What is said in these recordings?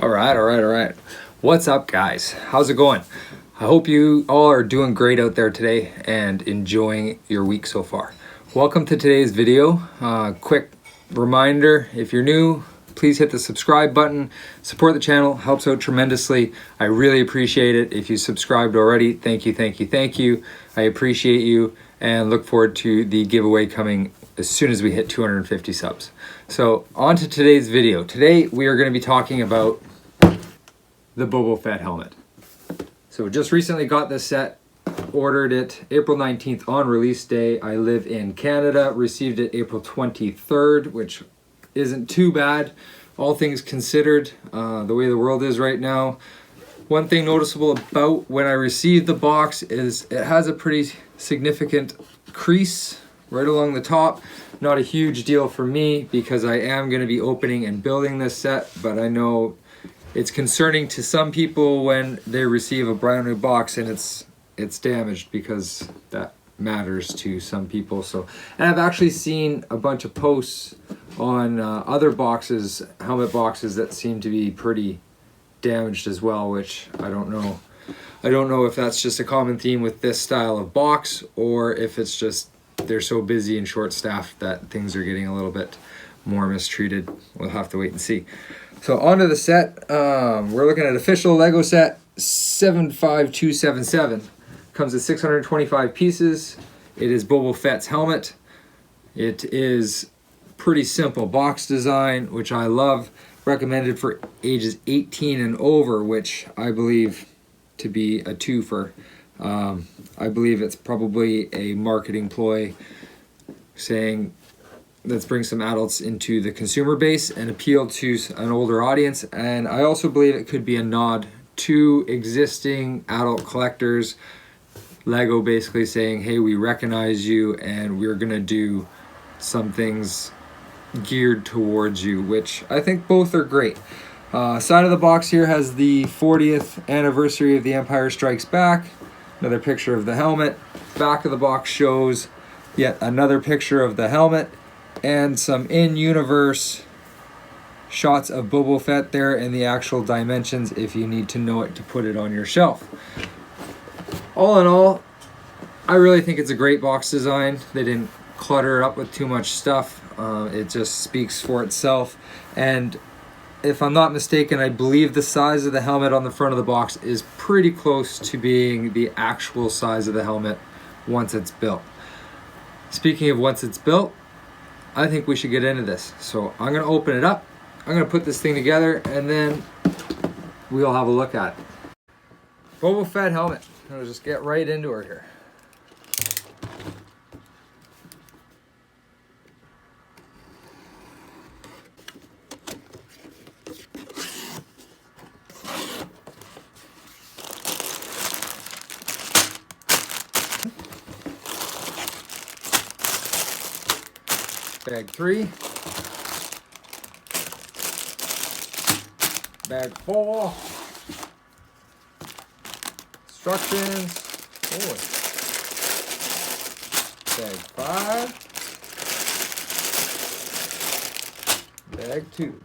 All right. What's up, guys? How's it going? I hope you all are doing great out there today and enjoying your week so far. Welcome to today's video. Quick reminder, if you're new, please hit the subscribe button. Support the channel, helps out tremendously. I really appreciate it. If you subscribed already, thank you. I appreciate you and look forward to the giveaway coming as soon as we hit 250 subs. So on to today's video. Today we are going to be talking about the Boba Fett helmet. So just recently got this set, ordered it April 19th on release day. I live in Canada, received it April 23rd, which isn't too bad, all things considered, the way the world is right now. One thing noticeable about when I received the box is it has a pretty significant crease right along the top. Not a huge deal for me because I am going to be opening and building this set, but I know it's concerning to some people when they receive a brand new box and it's damaged, because that matters to some people. So, and I've actually seen a bunch of posts on other boxes, helmet boxes, that seem to be pretty damaged as well, which I don't know. I don't know if that's just a common theme with this style of box, or if it's just they're so busy and short-staffed that things are getting a little bit more mistreated. We'll have to wait and see. So onto the set. We're looking at official Lego set 75277. Comes with 625 pieces. It is Boba Fett's helmet. It is pretty simple box design, which I love. Recommended for ages 18 and over, which I believe to be a twofer. I believe it's probably a marketing ploy saying, let's bring some adults into the consumer base and appeal to an older audience. And I also believe it could be a nod to existing adult collectors. Lego basically saying, hey, we recognize you and we're gonna do some things geared towards you, which I think both are great. Side of the box here has the 40th anniversary of The Empire Strikes Back. Another picture of the helmet. Back of the box shows yet another picture of the helmet and some in-universe shots of Boba Fett there and the actual dimensions if you need to know it to put it on your shelf. All in all, I really think it's a great box design. They didn't clutter it up with too much stuff. It just speaks for itself. And if I'm not mistaken, I believe the size of the helmet on the front of the box is pretty close to being the actual size of the helmet once it's built. Speaking of once it's built, I think we should get into this. So I'm going to open it up. I'm going to put this thing together and then we'll have a look at it. Boba Fett helmet. I'm going to just get right into her here. Bag 3. Bag 4. Instructions. Oh. Bag 5. Bag 2.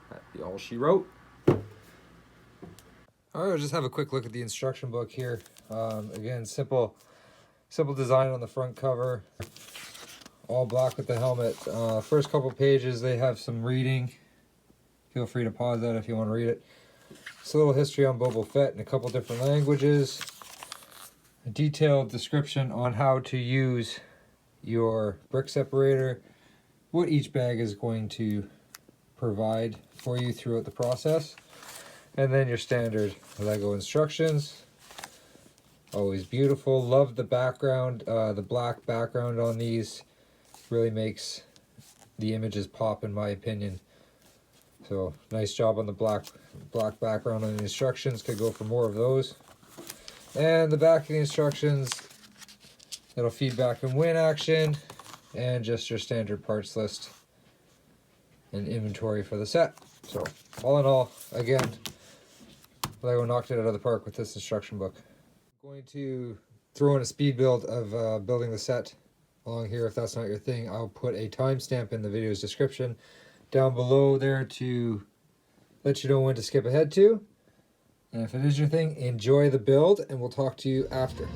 That'd be all she wrote. Alright, we'll just have a quick look at the instruction book here. Again, simple design on the front cover, all black with the helmet. First couple pages, they have some reading. Feel free to pause that if you want to read it. It's a little history on Boba Fett in a couple different languages. A detailed description on how to use your brick separator, what each bag is going to provide for you throughout the process, and then your standard Lego instructions. Always beautiful. Love the background. The black background on these really makes the images pop, in my opinion. So nice job on the black background on the instructions. Could go for more of those. And the back of the instructions, it'll feedback and win action, and just your standard parts list and inventory for the set. So all in all, again, Lego knocked it out of the park with this instruction book. I'm going to throw in a speed build of building the set along here. If that's not your thing, I'll put a timestamp in the video's description down below there to let you know when to skip ahead to. And if it is your thing, enjoy the build, and we'll talk to you after.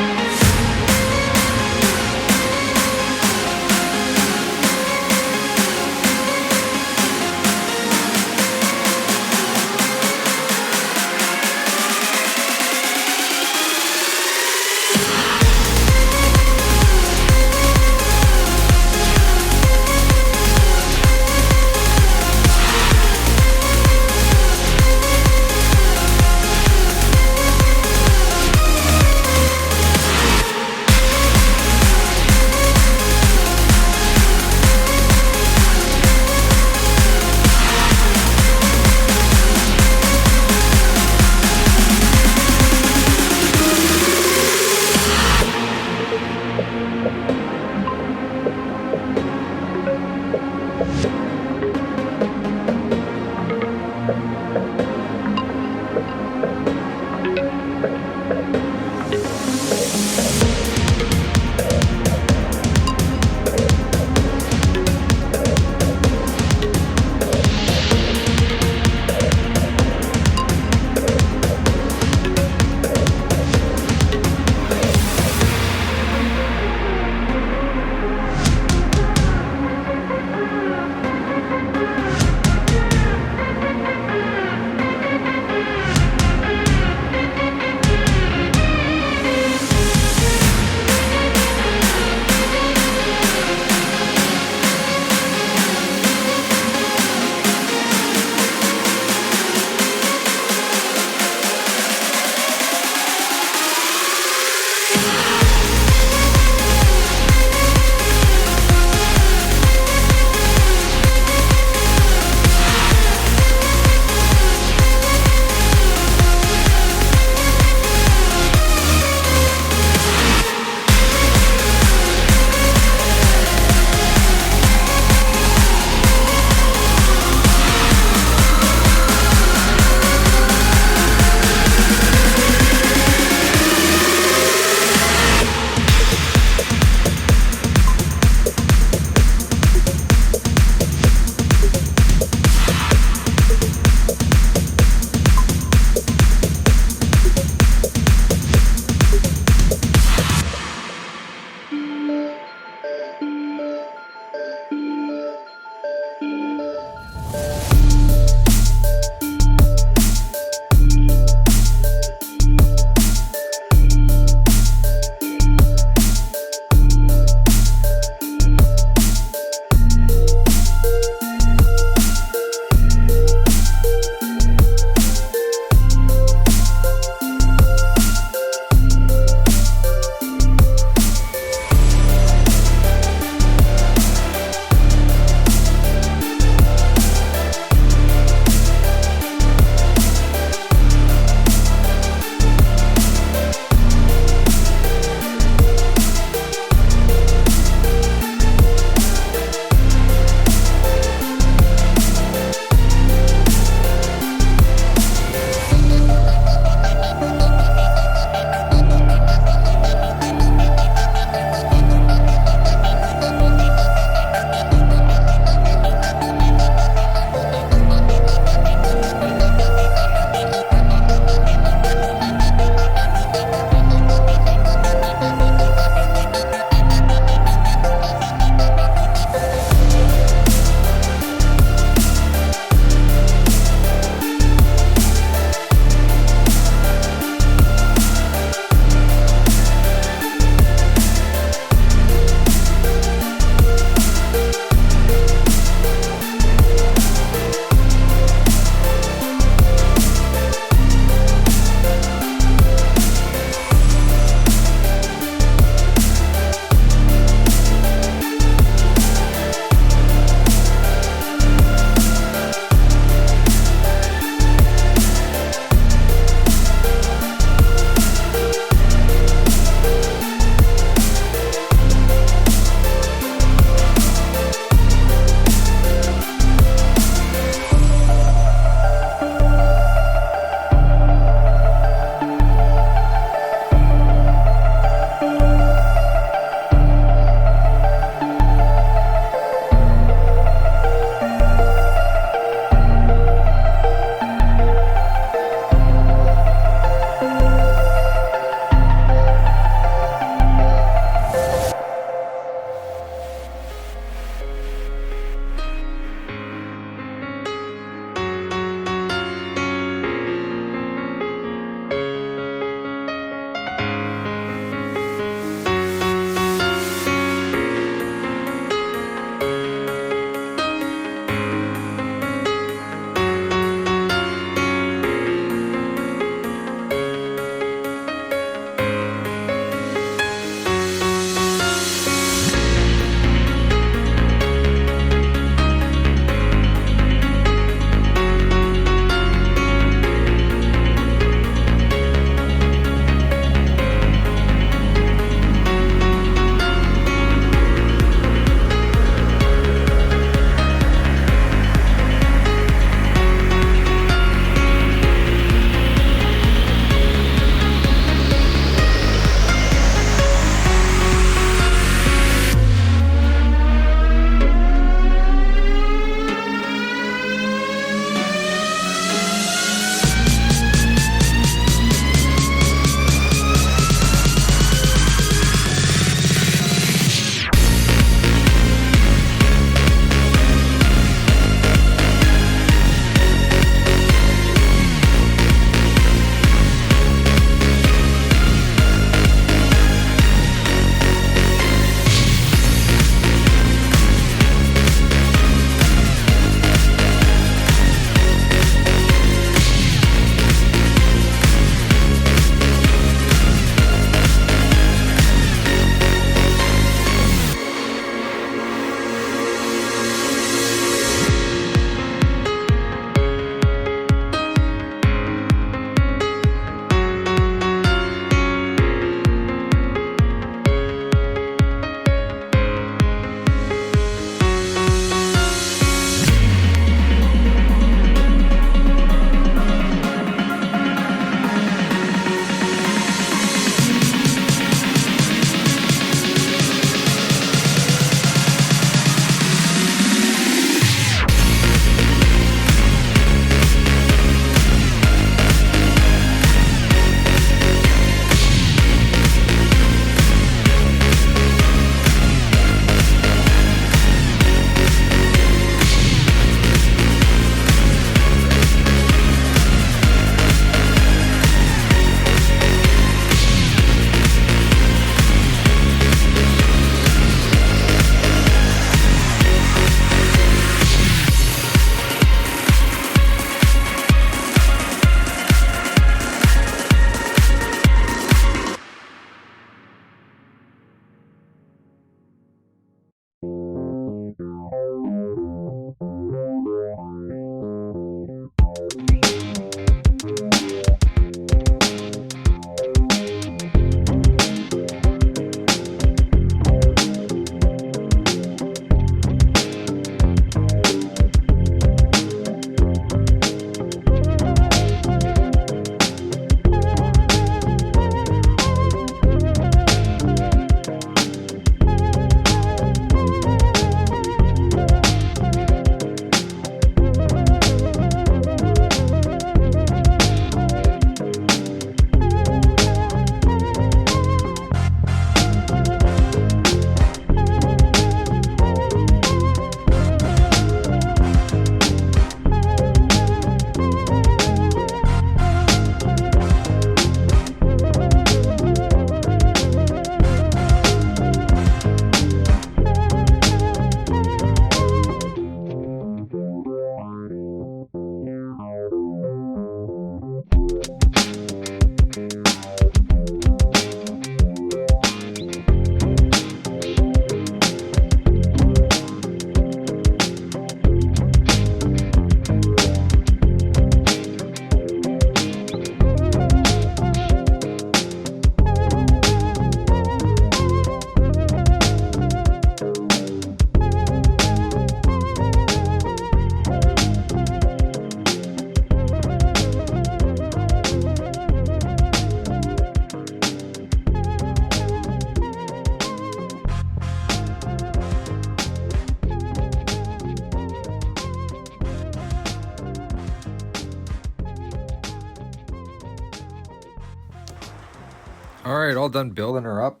All right, all done building her up.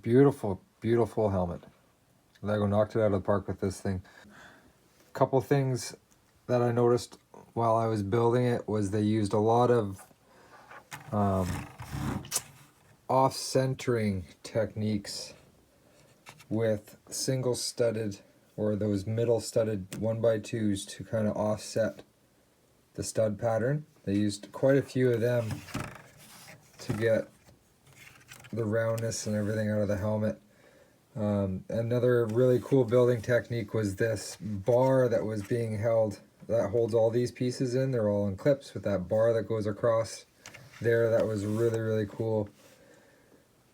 Beautiful, beautiful helmet. Lego knocked it out of the park with this thing. Couple things that I noticed while I was building it was they used a lot of off-centering techniques with single studded or those middle studded 1x2s to kind of offset the stud pattern. They used quite a few of them to get the roundness and everything out of the helmet. Another really cool building technique was this bar that was being held that holds all these pieces in. They're all in clips with that bar that goes across there. That was really, really cool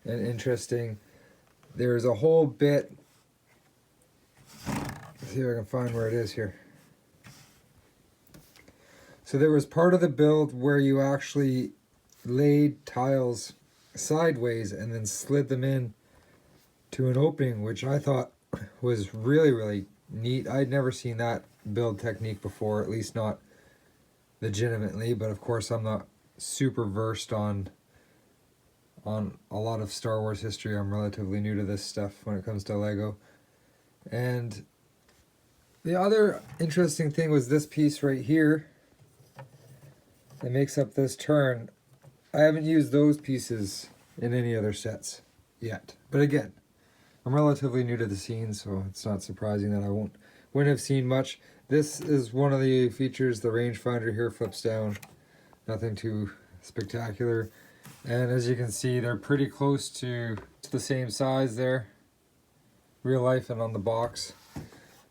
and interesting. There's a whole bit, let's see if I can find where it is here. So there was part of the build where you actually laid tiles sideways and then slid them in to an opening, which I thought was really, really neat. I'd never seen that build technique before, at least not legitimately, but of course I'm not super versed on a lot of Star Wars history. I'm relatively new to this stuff when it comes to Lego. And the other interesting thing was this piece right here that makes up this turn. I haven't used those pieces in any other sets yet. But again, I'm relatively new to the scene, so it's not surprising that I wouldn't have seen much. This is one of the features. The rangefinder here flips down. Nothing too spectacular. And as you can see, they're pretty close to the same size there, real life and on the box.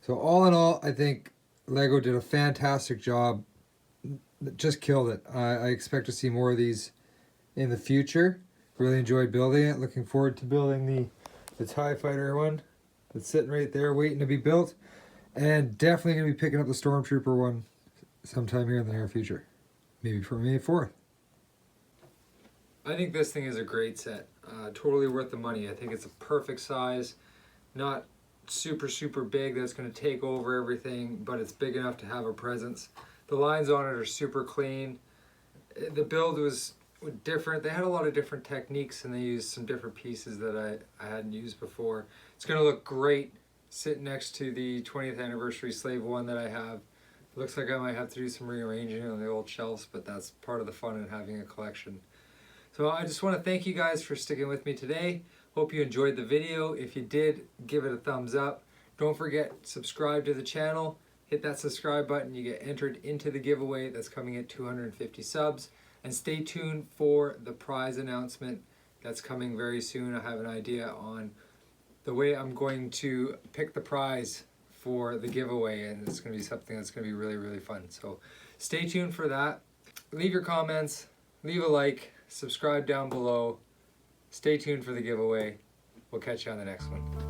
So all in all, I think Lego did a fantastic job. Just killed it. I expect to see more of these in the future. Really enjoyed building it. Looking forward to building the TIE Fighter one that's sitting right there waiting to be built. And definitely going to be picking up the Stormtrooper one sometime here in the near future. Maybe for May 4th. I think this thing is a great set. Totally worth the money. I think it's a perfect size. Not super, super big that's going to take over everything, but it's big enough to have a presence. The lines on it are super clean. The build was different. They had a lot of different techniques and they used some different pieces that I hadn't used before. It's going to look great sitting next to the 20th anniversary Slave 1 that I have. It looks like I might have to do some rearranging on the old shelves, but that's part of the fun in having a collection. So I just want to thank you guys for sticking with me today. Hope you enjoyed the video. If you did, give it a thumbs up. Don't forget, subscribe to the channel. Hit that subscribe button. You get entered into the giveaway that's coming at 250 subs. And stay tuned for the prize announcement that's coming very soon. I have an idea on the way I'm going to pick the prize for the giveaway, and it's going to be something that's going to be really, really fun. So stay tuned for that. Leave your comments, leave a like, subscribe down below. Stay tuned for the giveaway. We'll catch you on the next one.